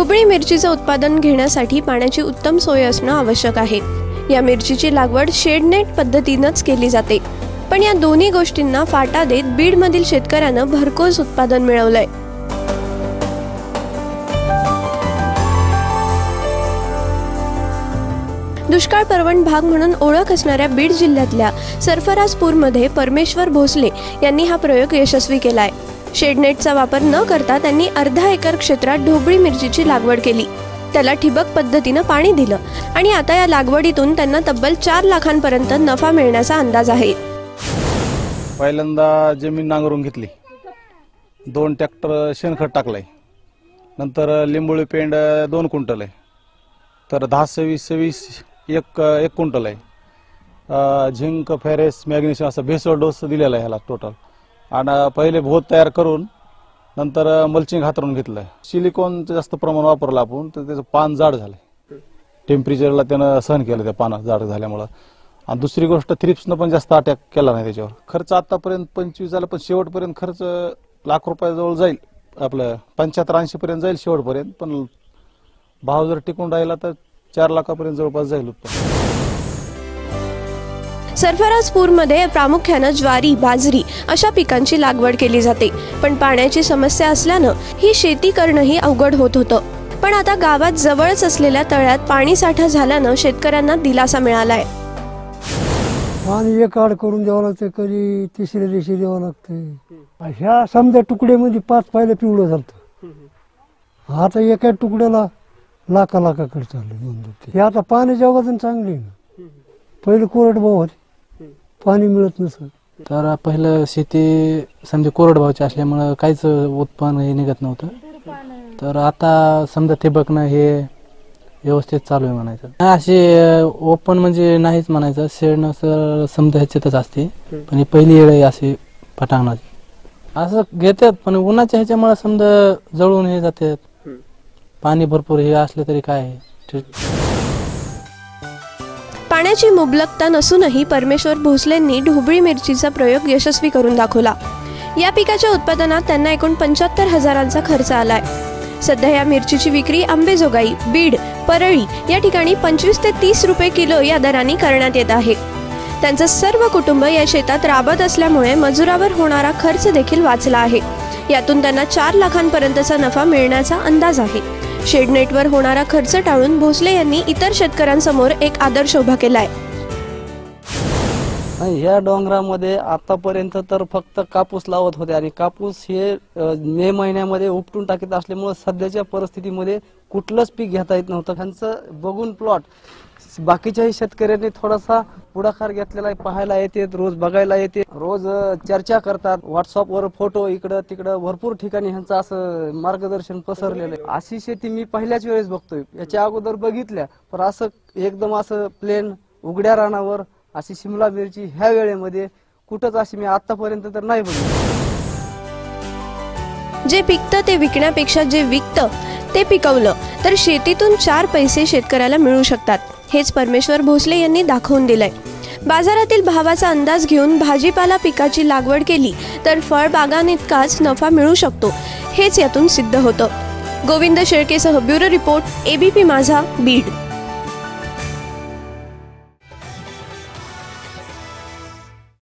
ढोबळी मिरचीचं उत्पादन घेण्यासाठी पाण्याची उत्तम सोय असणं आवश्यक आहे। या मिरचीची लागवड शेडनेट पद्धतीनेच केली जाते, पण या दोन्ही गोष्टींना फाटा देत बीडमधील शेतकऱ्यांना भरघोस उत्पादन मिळवलंय। दुष्काळ पर्वण भाग म्हणून ओळख असणाऱ्या बीड जिल्ह्यातल्या सरफराजपूरमध्ये परमेश्वर भोसले यांनी हा प्रयोग यशस्वी केलाय। शेडनेटचा वापर न करता त्यांनी अर्धा एकर क्षेत्रात ढोबळी मिरचीची लागवड केली, त्याला ठिबक पद्धतीने पाणी दिलं आणि आता या लागवडीतून त्यांना तब्बल 4 लाखांपर्यंत नफा मिळण्याचा अंदाज आहे। पहिल्यांदा जमीन नांगरून घेतली, 2 ट्रॅक्टर शेणखत टाकलंय, नंतर लिंबोळी पेंड 2 क्विंटल आहे, तर 10-26 एक क्विंटल आहे। झिंक, फेरेस, मॅग्नेशियम असा भेसळ डोस दिलेला आहे ह्याला टोटल। आणि पहिले भोत तयार करून नंतर मल्चिंग हातरून घेतलं। सिलिकॉनचं जास्त प्रमाण वापरलं आपण, तर त्याचं पान जाड झालंय, टेम्परेचरला त्यानं सहन केलं त्या पानं जाड झाल्यामुळं। आणि दुसरी गोष्ट थ्रिप्सनं पण जास्त अटॅक केला नाही त्याच्यावर। खर्च आतापर्यंत 25 झाला, पण शेवटपर्यंत खर्च लाख रुपयाजवळ जाईल, आपलं 75-80 पर्यंत जाईल शेवटपर्यंत, पण भाव जर टिकून राहिला तर 4 लाखापर्यंत जवळपास जाईल उत्पन्न। सरफराजपूरमध्ये प्रामुख्याने ज्वारी, बाजरी अशा पिकांची लागवड केली जाते, पण पाण्याची समस्या असल्यानं ही शेती करणंही अवघड होत होतं। पण आता गावात जवळच असलेल्या तळ्यात पाणी साठा झाल्यानं शेतकऱ्यांना दिलासा मिळालाय। पाणी एक आड करून द्यावं लागतं, कधी तिसऱ्या दिवशी द्यावं लागतं। ह्या समजा तुकड्यामध्ये 5 पायलं पिवळं झालं, आता एका तुकड्याला लाखाकडे चाललं। हे आता पाण्याची अवघड चांगली ना, पहिले कोरडभाऊ होते, पाणी मिळत नसतं। तर पहिलं शेती समजा कोरडभाऊची असल्यामुळं काहीच उत्पन्न हे निघत नव्हतं, तर आता समजा ठिबकनं हे व्यवस्थित चालू आहे म्हणायचं। असे ओपन म्हणजे नाहीच म्हणायचं, शेडनं सर समजा ह्याच्यातच असते, पण ही पहिली येळ आहे अशी पटांगणाची। असं घेतात, पण उन्हाच्या ह्याच्यामुळे समजा जळून हे जातात, पाणी भरपूर हे असले तरी काय आहे। पाण्याची मुबलकता नसूनही परमेश्वर भोसलेंनी ढोबळी मिरचीचा प्रयोग यशस्वी करून दाखवला। या पिकाच्या उत्पादनात त्यांना एकूण 75,000चा खर्च आलाय। सध्या या मिरचीची विक्री अंबेजोगाई, बीड, परळी या ठिकाणी 25 ते 30 रुपये किलो या दराने करण्यात येत आहे। त्यांचं सर्व कुटुंब या शेतात राबत असल्यामुळे मजुरावर होणारा खर्च देखील वाचला आहे। यातून त्यांना 4 लाखांपर्यंतचा नफा मिळण्याचा अंदाज आहे। शेडनेटवर होणारा खर्च टाळून भोसले यांनी इतर शेतकऱ्यांसमोर एक आदर्श उभा केलाय। ह्या डोंगरामध्ये आतापर्यंत तर फक्त कापूस लावत होते, आणि कापूस हे मे महिन्यामध्ये उपटून टाकीत असल्यामुळे सध्याच्या परिस्थितीमध्ये कुठलंच पीक घेता येत नव्हतं। त्यांचं बघून प्लॉट बाकीच्याही शेतकऱ्यांनी थोडासा पुढाकार घेतलेला आहे, पाहायला येते, रोज बघायला येते, रोज चर्चा करतात, व्हॉट्सअपवर फोटो इकडं तिकडं भरपूर ठिकाणी ह्यांचं असं मार्गदर्शन पसरलेलं आहे। अशी शेती मी पहिल्याच वेळेस बघतोय, याच्या अगोदर बघितल्या, पण असं एकदम असं प्लेन उघड्या रानावर अशी शिमला मिरची ह्या वेळेमध्ये कुठंच अशी मी आतापर्यंत तर नाही बघितली। जे पिकतं ते विकण्यापेक्षा जे विकतं ते पिकवलं तर शेतीतून 4 पैसे शेतकऱ्याला मिळू शकतात, हेच परमेश्वर भोसले यांनी दाखवून दिलंय। बाजारातील भावाचा अंदाज घेऊन भाजीपाला पिकाची लागवड केली तर फळबागांइतकाच नफा मिळू शकतो, हेच यातून सिद्ध होतं। गोविंद शेळकेसह ब्युरो रिपोर्ट, ABP माझा, बीड।